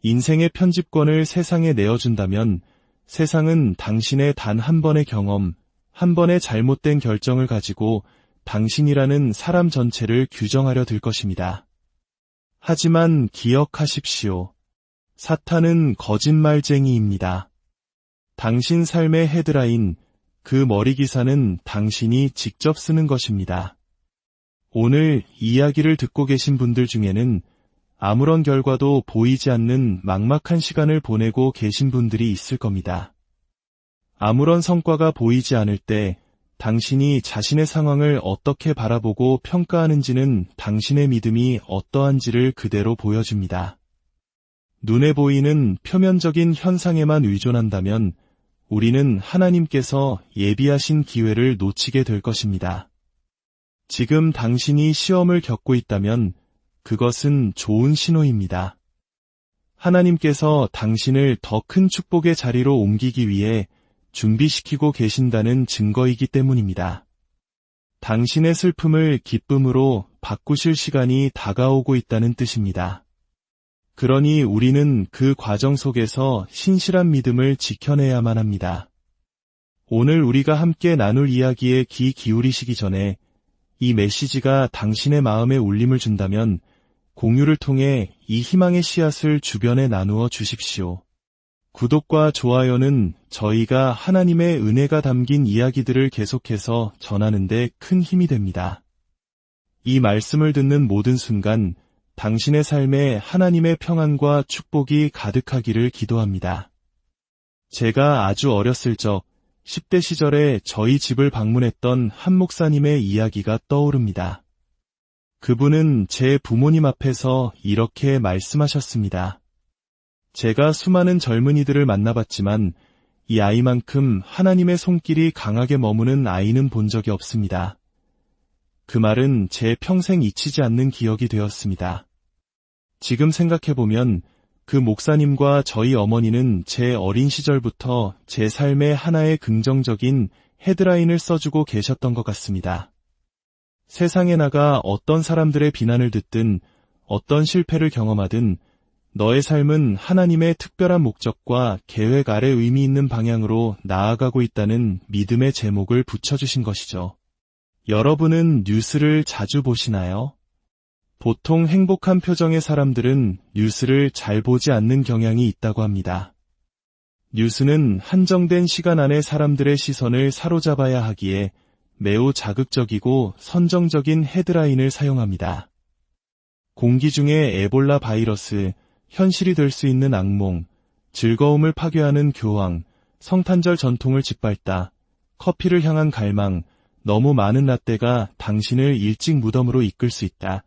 인생의 편집권을 세상에 내어준다면 세상은 당신의 단 한 번의 경험, 한 번의 잘못된 결정을 가지고 당신이라는 사람 전체를 규정하려 들 것입니다. 하지만 기억하십시오. 사탄은 거짓말쟁이입니다. 당신 삶의 헤드라인, 그 머리 기사는 당신이 직접 쓰는 것입니다. 오늘 이야기를 듣고 계신 분들 중에는 아무런 결과도 보이지 않는 막막한 시간을 보내고 계신 분들이 있을 겁니다. 아무런 성과가 보이지 않을 때 당신이 자신의 상황을 어떻게 바라보고 평가하는지는 당신의 믿음이 어떠한지를 그대로 보여줍니다. 눈에 보이는 표면적인 현상에만 의존한다면 우리는 하나님께서 예비하신 기회를 놓치게 될 것입니다. 지금 당신이 시험을 겪고 있다면 그것은 좋은 신호입니다. 하나님께서 당신을 더 큰 축복의 자리로 옮기기 위해 준비시키고 계신다는 증거이기 때문입니다. 당신의 슬픔을 기쁨으로 바꾸실 시간이 다가오고 있다는 뜻입니다. 그러니 우리는 그 과정 속에서 신실한 믿음을 지켜내야만 합니다. 오늘 우리가 함께 나눌 이야기에 귀 기울이시기 전에 이 메시지가 당신의 마음에 울림을 준다면 공유를 통해 이 희망의 씨앗을 주변에 나누어 주십시오. 구독과 좋아요는 저희가 하나님의 은혜가 담긴 이야기들을 계속해서 전하는 데 큰 힘이 됩니다. 이 말씀을 듣는 모든 순간 당신의 삶에 하나님의 평안과 축복이 가득하기를 기도합니다. 제가 아주 어렸을 적 10대 시절에 저희 집을 방문했던 한 목사님의 이야기가 떠오릅니다. 그분은 제 부모님 앞에서 이렇게 말씀하셨습니다. 제가 수많은 젊은이들을 만나봤지만 이 아이만큼 하나님의 손길이 강하게 머무는 아이는 본 적이 없습니다. 그 말은 제 평생 잊히지 않는 기억이 되었습니다. 지금 생각해보면 그 목사님과 저희 어머니는 제 어린 시절부터 제 삶에 하나의 긍정적인 헤드라인을 써주고 계셨던 것 같습니다. 세상에 나가 어떤 사람들의 비난을 듣든 어떤 실패를 경험하든 너의 삶은 하나님의 특별한 목적과 계획 아래 의미 있는 방향으로 나아가고 있다는 믿음의 제목을 붙여주신 것이죠. 여러분은 뉴스를 자주 보시나요? 보통 행복한 표정의 사람들은 뉴스를 잘 보지 않는 경향이 있다고 합니다. 뉴스는 한정된 시간 안에 사람들의 시선을 사로잡아야 하기에 매우 자극적이고 선정적인 헤드라인을 사용합니다. 공기 중에 에볼라 바이러스, 현실이 될 수 있는 악몽, 즐거움을 파괴하는 교황, 성탄절 전통을 짓밟다, 커피를 향한 갈망, 너무 많은 라떼가 당신을 일찍 무덤으로 이끌 수 있다.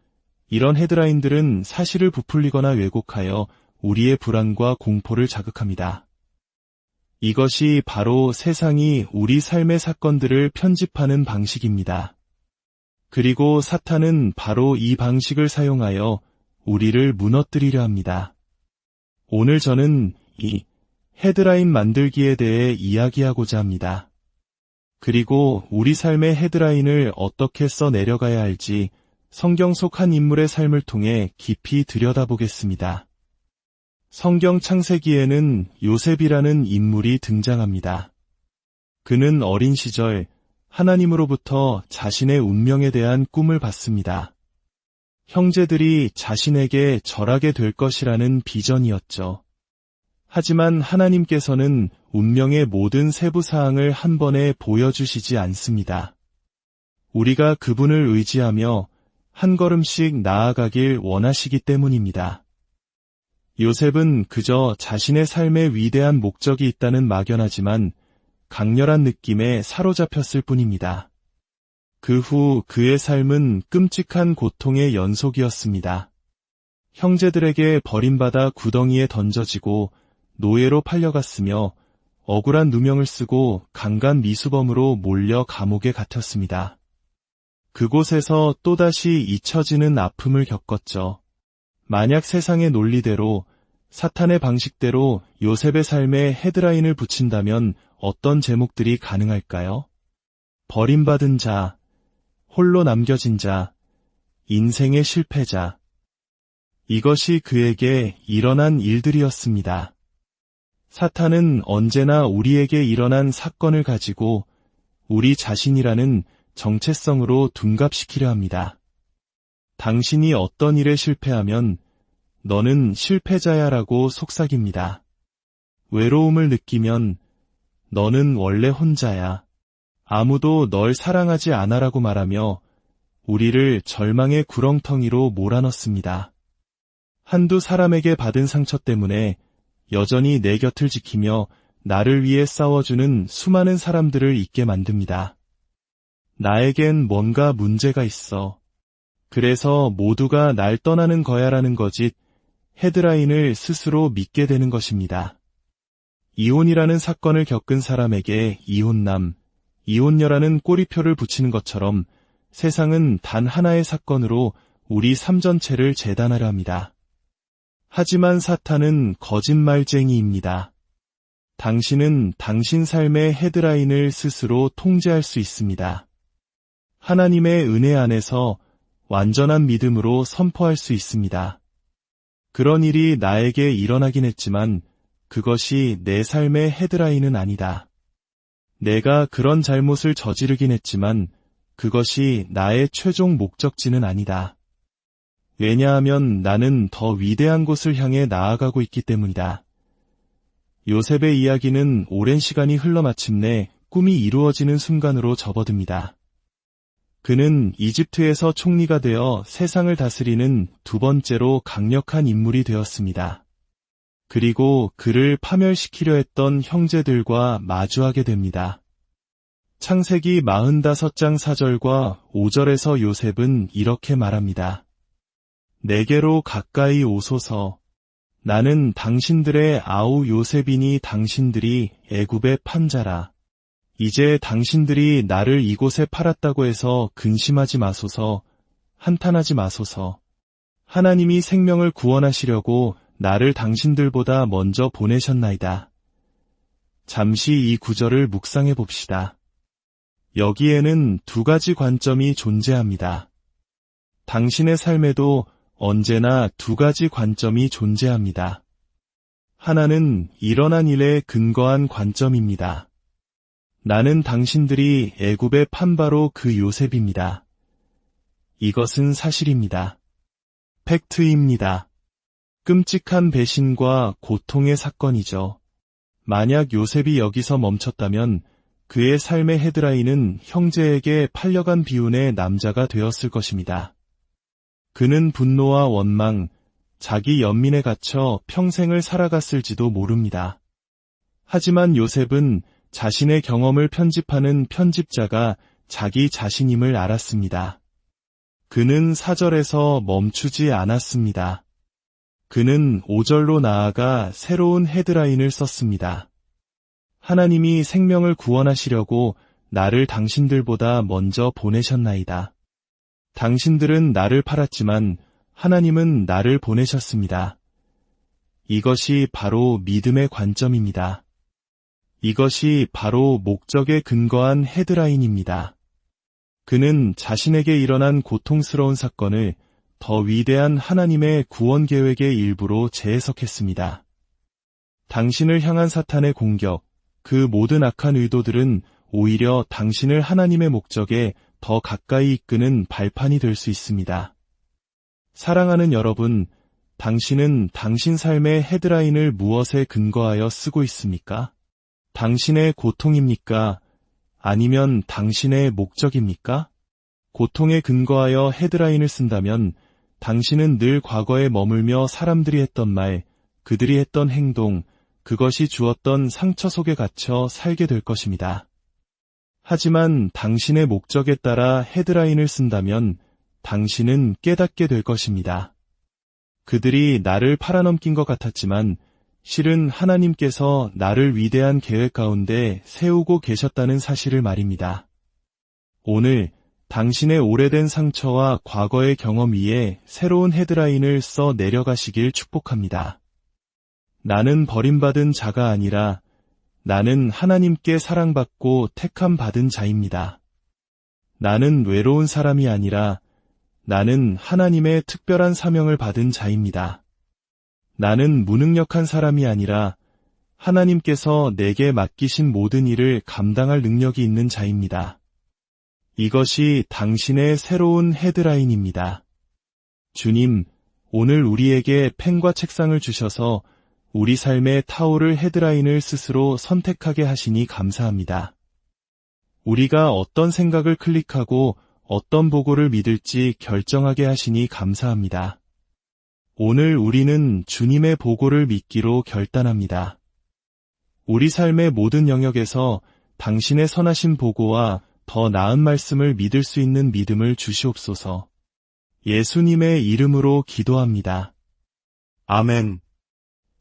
이런 헤드라인들은 사실을 부풀리거나 왜곡하여 우리의 불안과 공포를 자극합니다. 이것이 바로 세상이 우리 삶의 사건들을 편집하는 방식입니다. 그리고 사탄은 바로 이 방식을 사용하여 우리를 무너뜨리려 합니다. 오늘 저는 이 헤드라인 만들기에 대해 이야기하고자 합니다. 그리고 우리 삶의 헤드라인을 어떻게 써 내려가야 할지 성경 속 한 인물의 삶을 통해 깊이 들여다보겠습니다. 성경 창세기에는 요셉이라는 인물이 등장합니다. 그는 어린 시절 하나님으로부터 자신의 운명에 대한 꿈을 받습니다. 형제들이 자신에게 절하게 될 것이라는 비전이었죠. 하지만 하나님께서는 운명의 모든 세부 사항을 한 번에 보여주시지 않습니다. 우리가 그분을 의지하며 한 걸음씩 나아가길 원하시기 때문입니다. 요셉은 그저 자신의 삶에 위대한 목적이 있다는 막연하지만 강렬한 느낌에 사로잡혔을 뿐입니다. 그 후 그의 삶은 끔찍한 고통의 연속이었습니다. 형제들에게 버림받아 구덩이에 던져지고 노예로 팔려갔으며 억울한 누명을 쓰고 강간 미수범으로 몰려 감옥에 갇혔습니다. 그곳에서 또다시 잊혀지는 아픔을 겪었죠. 만약 세상의 논리대로 사탄의 방식대로 요셉의 삶에 헤드라인을 붙인다면 어떤 제목들이 가능할까요? 버림받은 자, 홀로 남겨진 자, 인생의 실패자. 이것이 그에게 일어난 일들이었습니다. 사탄은 언제나 우리에게 일어난 사건을 가지고 우리 자신이라는 정체성으로 둔갑시키려 합니다. 당신이 어떤 일에 실패하면 너는 실패자야라고 속삭입니다. 외로움을 느끼면 너는 원래 혼자야. 아무도 널 사랑하지 않아라고 말하며 우리를 절망의 구렁텅이로 몰아넣습니다. 한두 사람에게 받은 상처 때문에 여전히 내 곁을 지키며 나를 위해 싸워주는 수많은 사람들을 있게 만듭니다. 나에겐 뭔가 문제가 있어. 그래서 모두가 날 떠나는 거야라는 거짓 헤드라인을 스스로 믿게 되는 것입니다. 이혼이라는 사건을 겪은 사람에게 이혼남, 이혼녀라는 꼬리표를 붙이는 것처럼 세상은 단 하나의 사건으로 우리 삶 전체를 재단하려 합니다. 하지만 사탄은 거짓말쟁이입니다. 당신은 당신 삶의 헤드라인을 스스로 통제할 수 있습니다. 하나님의 은혜 안에서 완전한 믿음으로 선포할 수 있습니다. 그런 일이 나에게 일어나긴 했지만 그것이 내 삶의 헤드라인은 아니다. 내가 그런 잘못을 저지르긴 했지만 그것이 나의 최종 목적지는 아니다. 왜냐하면 나는 더 위대한 곳을 향해 나아가고 있기 때문이다. 요셉의 이야기는 오랜 시간이 흘러 마침내 꿈이 이루어지는 순간으로 접어듭니다. 그는 이집트에서 총리가 되어 세상을 다스리는 두 번째로 강력한 인물이 되었습니다. 그리고 그를 파멸시키려 했던 형제들과 마주하게 됩니다. 창세기 45장 4절과 5절에서 요셉은 이렇게 말합니다. 내게로 가까이 오소서. 나는 당신들의 아우 요셉이니 당신들이 애굽의 판자라. 이제 당신들이 나를 이곳에 팔았다고 해서 근심하지 마소서, 한탄하지 마소서. 하나님이 생명을 구원하시려고 나를 당신들보다 먼저 보내셨나이다. 잠시 이 구절을 묵상해 봅시다. 여기에는 두 가지 관점이 존재합니다. 당신의 삶에도 언제나 두 가지 관점이 존재합니다. 하나는 일어난 일에 근거한 관점입니다. 나는 당신들이 애굽의 판바로 그 요셉입니다. 이것은 사실입니다. 팩트입니다. 끔찍한 배신과 고통의 사건이죠. 만약 요셉이 여기서 멈췄다면 그의 삶의 헤드라인은 형제에게 팔려간 비운의 남자가 되었을 것입니다. 그는 분노와 원망, 자기 연민에 갇혀 평생을 살아갔을지도 모릅니다. 하지만 요셉은 자신의 경험을 편집하는 편집자가 자기 자신임을 알았습니다. 그는 4절에서 멈추지 않았습니다. 그는 5절로 나아가 새로운 헤드라인을 썼습니다. 하나님이 생명을 구원하시려고 나를 당신들보다 먼저 보내셨나이다. 당신들은 나를 팔았지만 하나님은 나를 보내셨습니다. 이것이 바로 믿음의 관점입니다. 이것이 바로 목적에 근거한 헤드라인입니다. 그는 자신에게 일어난 고통스러운 사건을 더 위대한 하나님의 구원 계획의 일부로 재해석했습니다. 당신을 향한 사탄의 공격, 그 모든 악한 의도들은 오히려 당신을 하나님의 목적에 더 가까이 이끄는 발판이 될 수 있습니다. 사랑하는 여러분, 당신은 당신 삶의 헤드라인을 무엇에 근거하여 쓰고 있습니까? 당신의 고통입니까? 아니면 당신의 목적입니까? 고통에 근거하여 헤드라인을 쓴다면 당신은 늘 과거에 머물며 사람들이 했던 말, 그들이 했던 행동, 그것이 주었던 상처 속에 갇혀 살게 될 것입니다. 하지만 당신의 목적에 따라 헤드라인을 쓴다면 당신은 깨닫게 될 것입니다. 그들이 나를 팔아넘긴 것 같았지만 실은 하나님께서 나를 위대한 계획 가운데 세우고 계셨다는 사실을 말입니다. 오늘 당신의 오래된 상처와 과거의 경험 위에 새로운 헤드라인을 써 내려가시길 축복합니다. 나는 버림받은 자가 아니라 나는 하나님께 사랑받고 택함 받은 자입니다. 나는 외로운 사람이 아니라 나는 하나님의 특별한 사명을 받은 자입니다. 나는 무능력한 사람이 아니라 하나님께서 내게 맡기신 모든 일을 감당할 능력이 있는 자입니다. 이것이 당신의 새로운 헤드라인입니다. 주님, 오늘 우리에게 펜과 책상을 주셔서 우리 삶의 타오를 헤드라인을 스스로 선택하게 하시니 감사합니다. 우리가 어떤 생각을 클릭하고 어떤 보고를 믿을지 결정하게 하시니 감사합니다. 오늘 우리는 주님의 보고를 믿기로 결단합니다. 우리 삶의 모든 영역에서 당신의 선하신 보고와 더 나은 말씀을 믿을 수 있는 믿음을 주시옵소서. 예수님의 이름으로 기도합니다. 아멘.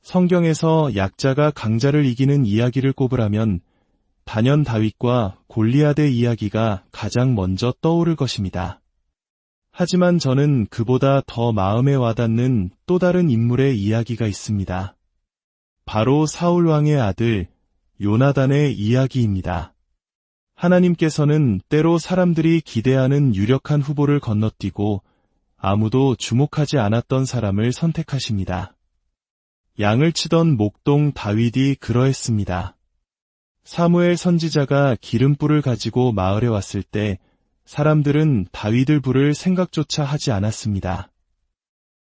성경에서 약자가 강자를 이기는 이야기를 꼽으라면 단연 다윗과 골리앗의 이야기가 가장 먼저 떠오를 것입니다. 하지만 저는 그보다 더 마음에 와닿는 또 다른 인물의 이야기가 있습니다. 바로 사울 왕의 아들 요나단의 이야기입니다. 하나님께서는 때로 사람들이 기대하는 유력한 후보를 건너뛰고 아무도 주목하지 않았던 사람을 선택하십니다. 양을 치던 목동 다윗이 그러했습니다. 사무엘 선지자가 기름불을 가지고 마을에 왔을 때 사람들은 다윗을 부를 생각조차 하지 않았습니다.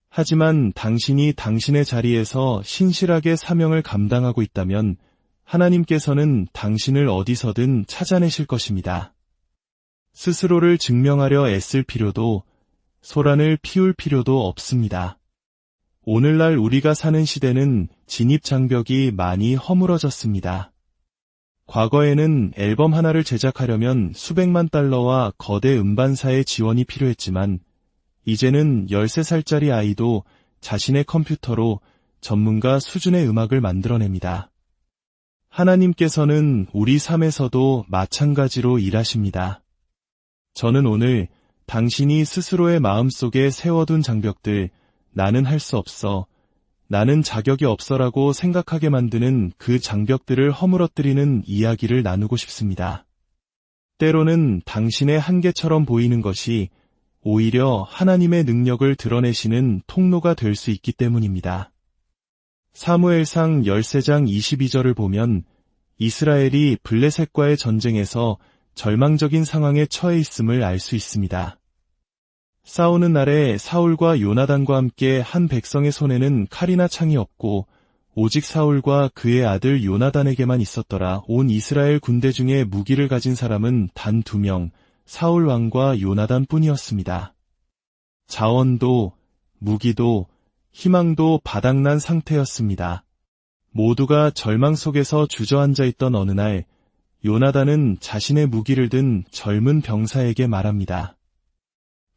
하지만 당신이 당신의 자리에서 신실하게 사명을 감당하고 있다면 하나님께서는 당신을 어디서든 찾아내실 것입니다. 스스로를 증명하려 애쓸 필요도 소란을 피울 필요도 없습니다. 오늘날 우리가 사는 시대는 진입장벽이 많이 허물어졌습니다. 과거에는 앨범 하나를 제작하려면 수백만 달러와 거대 음반사의 지원이 필요했지만 이제는 13살짜리 아이도 자신의 컴퓨터로 전문가 수준의 음악을 만들어냅니다. 하나님께서는 우리 삶에서도 마찬가지로 일하십니다. 저는 오늘 당신이 스스로의 마음속에 세워둔 장벽들, 나는 할 수 없어, 나는 자격이 없어라고 생각하게 만드는 그 장벽들을 허물어뜨리는 이야기를 나누고 싶습니다. 때로는 당신의 한계처럼 보이는 것이 오히려 하나님의 능력을 드러내시는 통로가 될 수 있기 때문입니다. 사무엘상 13장 22절을 보면 이스라엘이 블레셋과의 전쟁에서 절망적인 상황에 처해 있음을 알 수 있습니다. 싸우는 날에 사울과 요나단과 함께 한 백성의 손에는 칼이나 창이 없고 오직 사울과 그의 아들 요나단에게만 있었더라. 온 이스라엘 군대 중에 무기를 가진 사람은 단 2명, 사울 왕과 요나단 뿐이었습니다. 자원도, 무기도, 희망도 바닥난 상태였습니다. 모두가 절망 속에서 주저앉아 있던 어느 날, 요나단은 자신의 무기를 든 젊은 병사에게 말합니다.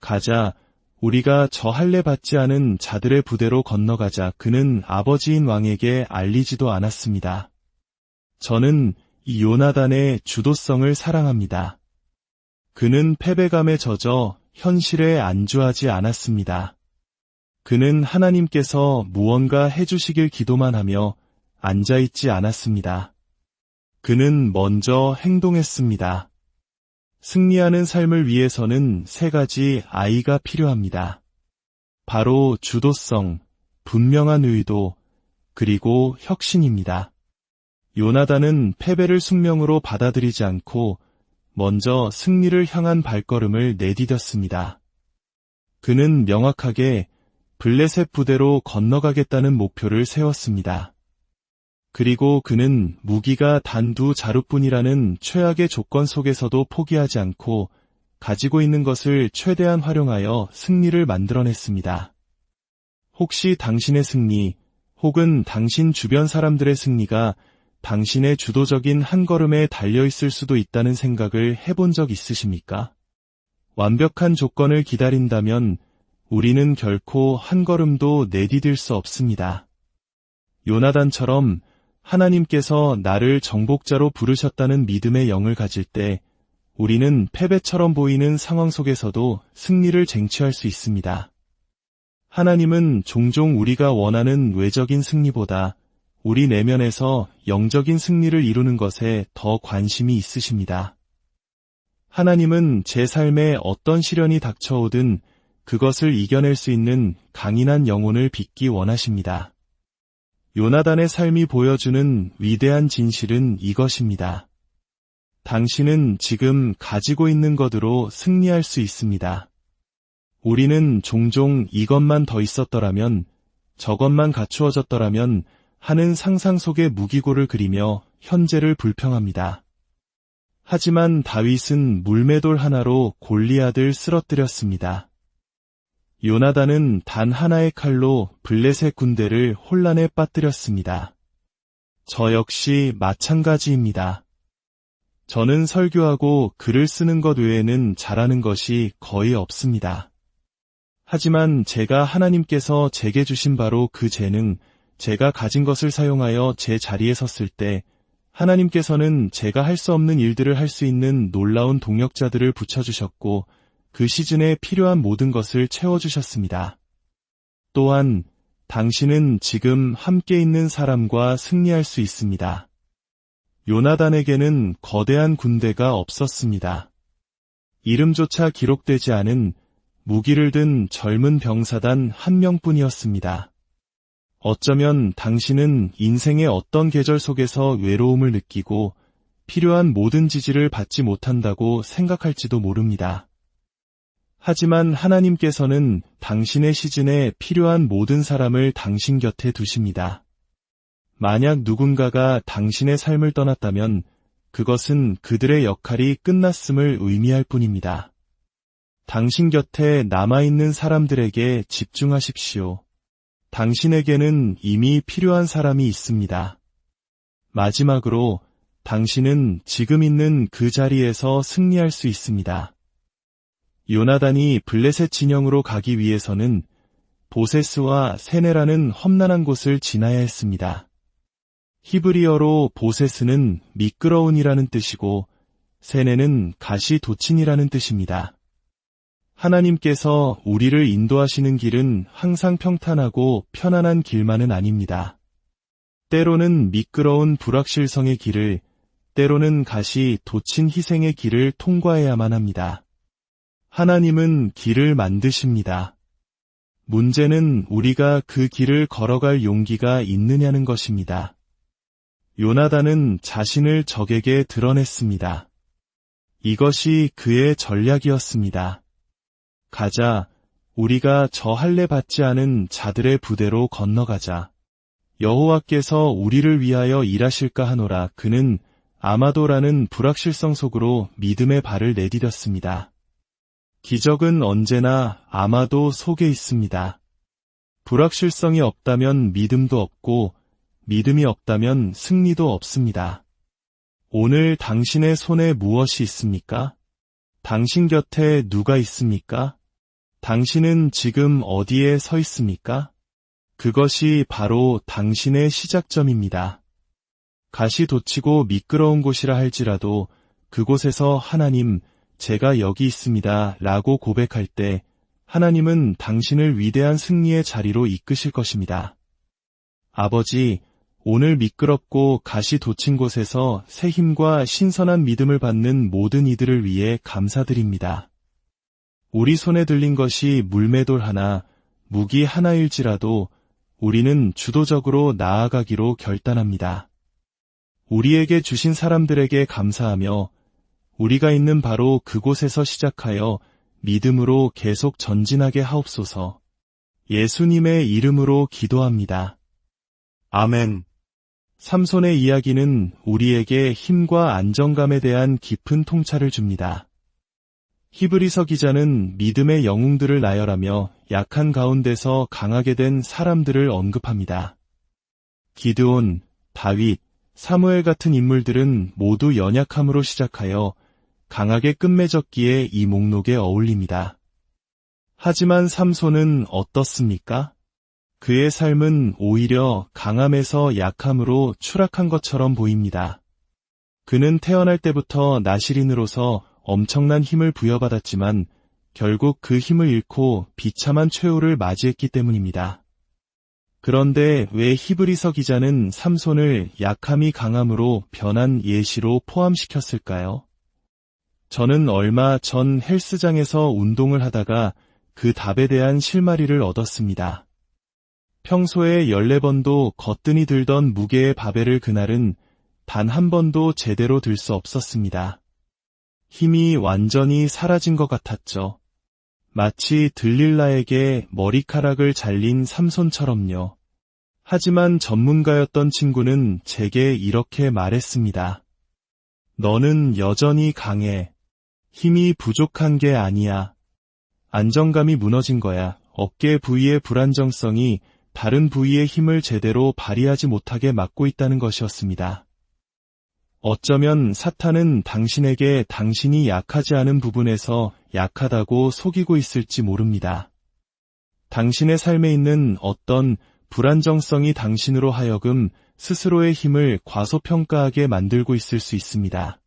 가자, 우리가 저 할례 받지 않은 자들의 부대로 건너가자. 그는 아버지인 왕에게 알리지도 않았습니다. 저는 이 요나단의 주도성을 사랑합니다. 그는 패배감에 젖어 현실에 안주하지 않았습니다. 그는 하나님께서 무언가 해주시길 기도만 하며 앉아있지 않았습니다. 그는 먼저 행동했습니다. 승리하는 삶을 위해서는 3가지 I가 필요합니다. 바로 주도성, 분명한 의도, 그리고 혁신입니다. 요나단은 패배를 숙명으로 받아들이지 않고 먼저 승리를 향한 발걸음을 내디뎠습니다. 그는 명확하게 블레셋 부대로 건너가겠다는 목표를 세웠습니다. 그리고 그는 무기가 단 2자루뿐이라는 최악의 조건 속에서도 포기하지 않고 가지고 있는 것을 최대한 활용하여 승리를 만들어냈습니다. 혹시 당신의 승리 혹은 당신 주변 사람들의 승리가 당신의 주도적인 한 걸음에 달려있을 수도 있다는 생각을 해본 적 있으십니까? 완벽한 조건을 기다린다면 우리는 결코 한 걸음도 내디딜 수 없습니다. 요나단처럼 하나님께서 나를 정복자로 부르셨다는 믿음의 영을 가질 때 우리는 패배처럼 보이는 상황 속에서도 승리를 쟁취할 수 있습니다. 하나님은 종종 우리가 원하는 외적인 승리보다 우리 내면에서 영적인 승리를 이루는 것에 더 관심이 있으십니다. 하나님은 제 삶에 어떤 시련이 닥쳐오든 그것을 이겨낼 수 있는 강인한 영혼을 빚기 원하십니다. 요나단의 삶이 보여주는 위대한 진실은 이것입니다. 당신은 지금 가지고 있는 것으로 승리할 수 있습니다. 우리는 종종 이것만 더 있었더라면, 저것만 갖추어졌더라면 하는 상상 속의 무기고를 그리며 현재를 불평합니다. 하지만 다윗은 물매돌 하나로 골리앗을 쓰러뜨렸습니다. 요나단은 단 하나의 칼로 블레셋 군대를 혼란에 빠뜨렸습니다. 저 역시 마찬가지입니다. 저는 설교하고 글을 쓰는 것 외에는 잘하는 것이 거의 없습니다. 하지만 제가 하나님께서 제게 주신 바로 그 재능, 제가 가진 것을 사용하여 제 자리에 섰을 때 하나님께서는 제가 할 수 없는 일들을 할 수 있는 놀라운 동력자들을 붙여주셨고 그 시즌에 필요한 모든 것을 채워주셨습니다. 또한 당신은 지금 함께 있는 사람과 승리할 수 있습니다. 요나단에게는 거대한 군대가 없었습니다. 이름조차 기록되지 않은 무기를 든 젊은 병사단 한 명뿐이었습니다. 어쩌면 당신은 인생의 어떤 계절 속에서 외로움을 느끼고 필요한 모든 지지를 받지 못한다고 생각할지도 모릅니다. 하지만 하나님께서는 당신의 시즌에 필요한 모든 사람을 당신 곁에 두십니다. 만약 누군가가 당신의 삶을 떠났다면 그것은 그들의 역할이 끝났음을 의미할 뿐입니다. 당신 곁에 남아있는 사람들에게 집중하십시오. 당신에게는 이미 필요한 사람이 있습니다. 마지막으로 당신은 지금 있는 그 자리에서 승리할 수 있습니다. 요나단이 블레셋 진영으로 가기 위해서는 보세스와 세네라는 험난한 곳을 지나야 했습니다. 히브리어로 보세스는 미끄러운이라는 뜻이고 세네는 가시돋친이라는 뜻입니다. 하나님께서 우리를 인도하시는 길은 항상 평탄하고 편안한 길만은 아닙니다. 때로는 미끄러운 불확실성의 길을, 때로는 가시돋친 희생의 길을 통과해야만 합니다. 하나님은 길을 만드십니다. 문제는 우리가 그 길을 걸어갈 용기가 있느냐는 것입니다. 요나단은 자신을 적에게 드러냈습니다. 이것이 그의 전략이었습니다. 가자, 우리가 저 할례 받지 않은 자들의 부대로 건너가자. 여호와께서 우리를 위하여 일하실까 하노라. 그는 아마도라는 불확실성 속으로 믿음의 발을 내디뎠습니다. 기적은 언제나 아마도 속에 있습니다. 불확실성이 없다면 믿음도 없고 믿음이 없다면 승리도 없습니다. 오늘 당신의 손에 무엇이 있습니까? 당신 곁에 누가 있습니까? 당신은 지금 어디에 서 있습니까? 그것이 바로 당신의 시작점입니다. 가시돋치고 미끄러운 곳이라 할지라도 그곳에서 하나님, 제가 여기 있습니다 라고 고백할 때 하나님은 당신을 위대한 승리의 자리로 이끄실 것입니다. 아버지, 오늘 미끄럽고 가시돋친 곳에서 새 힘과 신선한 믿음을 받는 모든 이들을 위해 감사드립니다. 우리 손에 들린 것이 물매돌 하나, 무기 하나일지라도 우리는 주도적으로 나아가기로 결단합니다. 우리에게 주신 사람들에게 감사하며 우리가 있는 바로 그곳에서 시작하여 믿음으로 계속 전진하게 하옵소서. 예수님의 이름으로 기도합니다. 아멘. 삼손의 이야기는 우리에게 힘과 안정감에 대한 깊은 통찰을 줍니다. 히브리서 기자는 믿음의 영웅들을 나열하며 약한 가운데서 강하게 된 사람들을 언급합니다. 기드온, 다윗, 사무엘 같은 인물들은 모두 연약함으로 시작하여 강하게 끝맺었기에 이 목록에 어울립니다. 하지만 삼손은 어떻습니까? 그의 삶은 오히려 강함에서 약함으로 추락한 것처럼 보입니다. 그는 태어날 때부터 나실인으로서 엄청난 힘을 부여받았지만 결국 그 힘을 잃고 비참한 최후를 맞이했기 때문입니다. 그런데 왜 히브리서 기자는 삼손을 약함이 강함으로 변한 예시로 포함시켰을까요? 저는 얼마 전 헬스장에서 운동을 하다가 그 답에 대한 실마리를 얻었습니다. 평소에 14번도 거뜬히 들던 무게의 바벨을 그날은 단 한 번도 제대로 들 수 없었습니다. 힘이 완전히 사라진 것 같았죠. 마치 들릴라에게 머리카락을 잘린 삼손처럼요. 하지만 전문가였던 친구는 제게 이렇게 말했습니다. 너는 여전히 강해. 힘이 부족한 게 아니야. 안정감이 무너진 거야. 어깨 부위의 불안정성이 다른 부위의 힘을 제대로 발휘하지 못하게 막고 있다는 것이었습니다. 어쩌면 사탄은 당신에게 당신이 약하지 않은 부분에서 약하다고 속이고 있을지 모릅니다. 당신의 삶에 있는 어떤 불안정성이 당신으로 하여금 스스로의 힘을 과소평가하게 만들고 있을 수 있습니다.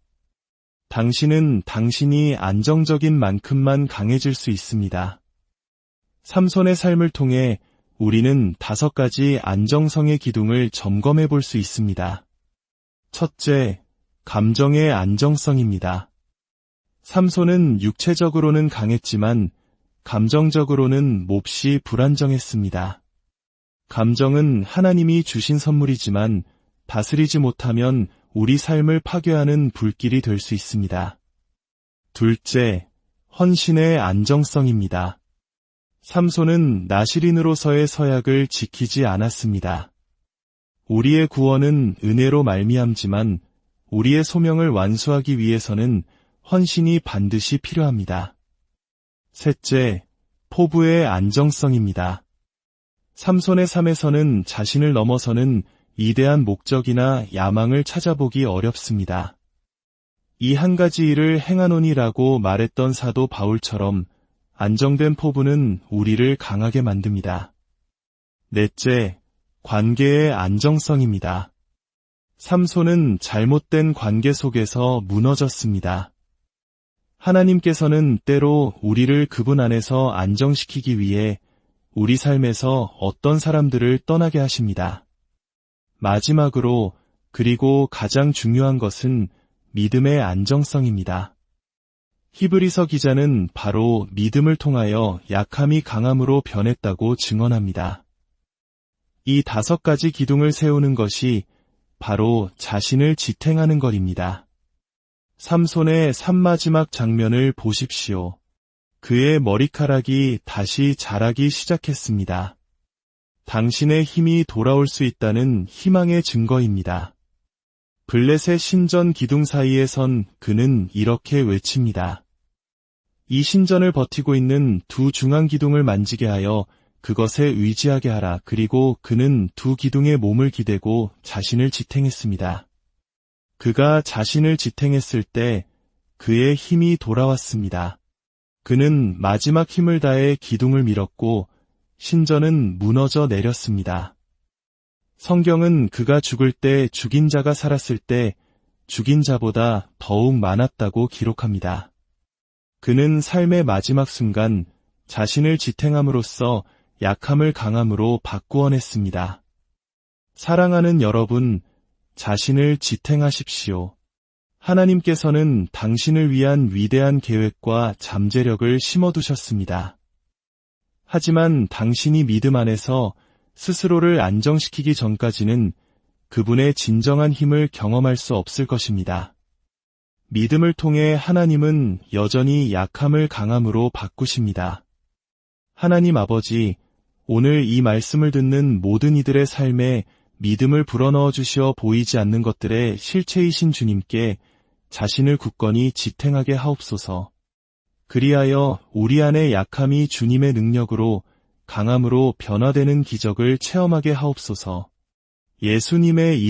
당신은 당신이 안정적인 만큼만 강해질 수 있습니다. 삼손의 삶을 통해 우리는 5가지 안정성의 기둥을 점검해 볼 수 있습니다. 첫째, 감정의 안정성입니다. 삼손은 육체적으로는 강했지만 감정적으로는 몹시 불안정했습니다. 감정은 하나님이 주신 선물이지만 다스리지 못하면 우리 삶을 파괴하는 불길이 될 수 있습니다. 둘째, 헌신의 안정성입니다. 삼손은 나실인으로서의 서약을 지키지 않았습니다. 우리의 구원은 은혜로 말미암지만 우리의 소명을 완수하기 위해서는 헌신이 반드시 필요합니다. 셋째, 포부의 안정성입니다. 삼손의 삶에서는 자신을 넘어서는 이대한 목적이나 야망을 찾아보기 어렵습니다. 이 한 가지 일을 행하노니라고 말했던 사도 바울처럼 안정된 포부는 우리를 강하게 만듭니다. 넷째, 관계의 안정성입니다. 삼손은 잘못된 관계 속에서 무너졌습니다. 하나님께서는 때로 우리를 그분 안에서 안정시키기 위해 우리 삶에서 어떤 사람들을 떠나게 하십니다. 마지막으로 그리고 가장 중요한 것은 믿음의 안정성입니다. 히브리서 기자는 바로 믿음을 통하여 약함이 강함으로 변했다고 증언합니다. 이 5가지 기둥을 세우는 것이 바로 자신을 지탱하는 것입니다. 삼손의 마지막 장면을 보십시오. 그의 머리카락이 다시 자라기 시작했습니다. 당신의 힘이 돌아올 수 있다는 희망의 증거입니다. 블레셋 신전 기둥 사이에 선 그는 이렇게 외칩니다. 이 신전을 버티고 있는 2 중앙 기둥을 만지게 하여 그것에 의지하게 하라. 그리고 그는 2 기둥에 몸을 기대고 자신을 지탱했습니다. 그가 자신을 지탱했을 때 그의 힘이 돌아왔습니다. 그는 마지막 힘을 다해 기둥을 밀었고 신전은 무너져 내렸습니다. 성경은 그가 죽을 때 죽인 자가 살았을 때 죽인 자보다 더욱 많았다고 기록합니다. 그는 삶의 마지막 순간 자신을 지탱함으로써 약함을 강함으로 바꾸어냈습니다. 사랑하는 여러분, 자신을 지탱하십시오. 하나님께서는 당신을 위한 위대한 계획과 잠재력을 심어두셨습니다. 하지만 당신이 믿음 안에서 스스로를 안정시키기 전까지는 그분의 진정한 힘을 경험할 수 없을 것입니다. 믿음을 통해 하나님은 여전히 약함을 강함으로 바꾸십니다. 하나님 아버지, 오늘 이 말씀을 듣는 모든 이들의 삶에 믿음을 불어넣어 주시어 보이지 않는 것들의 실체이신 주님께 자신을 굳건히 지탱하게 하옵소서. 그리하여 우리 안의 약함이 주님의 능력으로 강함으로 변화되는 기적을 체험하게 하옵소서. 예수님의